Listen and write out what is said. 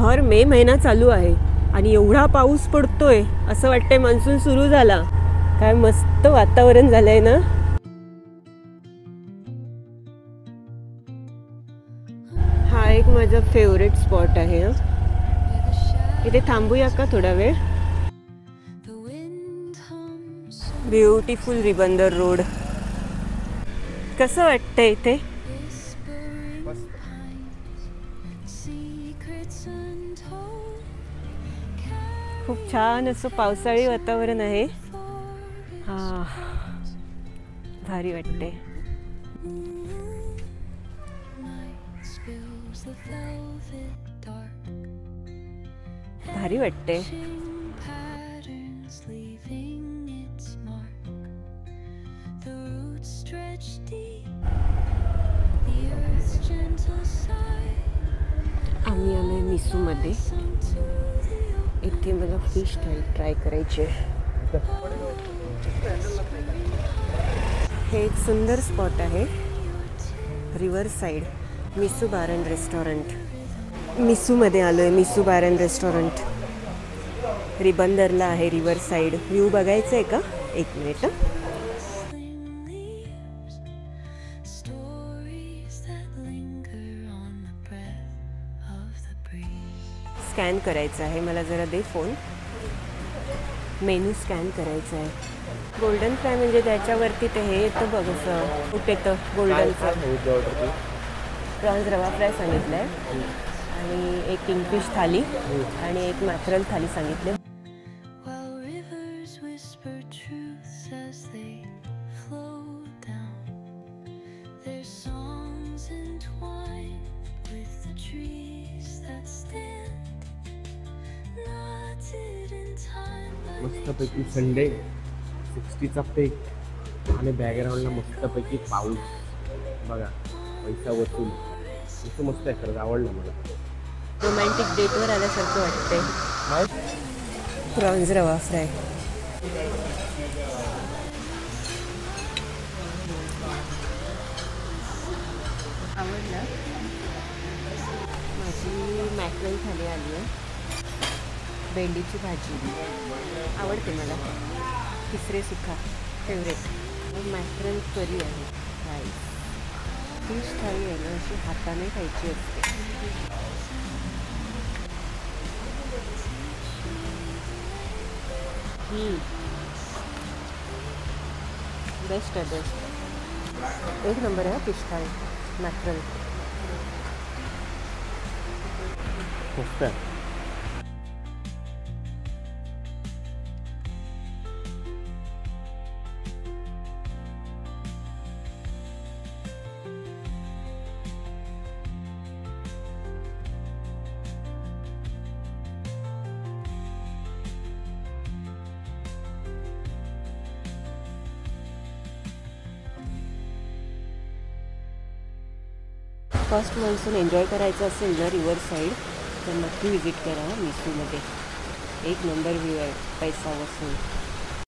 भर मे महिना चालू आहे आणि एवढा पाऊस पडतोय, असं वाटतंय मान्सून सुरू झाला. काय मस्त वातावरण झालंय ना. हा एक माझा फेवरेट स्पॉट आहे. इथे थांबूया का थोडा वेळ? Beautiful Ribandar road. कसं वाटतंय इथे? खूप छान असं पावसाळी वातावरण आहे. हा, भारी वाटते. भारी वाटते. आम्ही आलोय मिसूमध्ये. इथे मला फिश थाली ट्राय करायची आहे. हे एक सुंदर स्पॉट आहे, river side. Misu bar and restaurant. मिसूमध्ये आलोय. मिसू बार अँड रेस्टॉरंट रिबंदरला आहे, रिव्हर साईड. व्ह्यू बघायचं आहे का? एक मिनिट. स्कॅन करायचं आहे मला. जरा दे फोन. मेनू स्कॅन करायचा आहे. गोल्डन फ्राय म्हणजे त्याच्यावरती ते हे येतं बघ, असं कुठे येतं गोल्डनचं. प्रॉन्स रवा फ्राय सांगितलं आहे आणि एक किंगफिश थाली आणि एक मॅक्रल थाली सांगितले. मस्तपैकी संडे 60चा पेक आणि बॅकग्राऊंडला मस्तपैकी पाऊस बघा. पैसा वसूल. इथं मस्त आहे खरं. आवडलं मला. रोमॅन्टिक डेटवर आल्यासारखं वाटतंय. प्रॉन्स रवा फ्राय. आवडलं. माझी मॅक्रल थाली आली आहे. भेंडीची भाजी आवडते मला. तिसरे सुखा फेवरेट. मॅक्रल करी आहे. राईस. फिश थाळी आहे ना, अशी हाताने खायची असते. बेस्ट आहे, बेस्ट. एक नंबर आहे फिश थाळी. मॅक्रल मस्त आहे. फर्स्ट मान्सून एन्जॉय करायचं असेल ना रिव्हर साईड, तर नक्की विजिट करा मिसूमध्ये. एक नंबर व्ह्यू आहे, पैसा वसूल.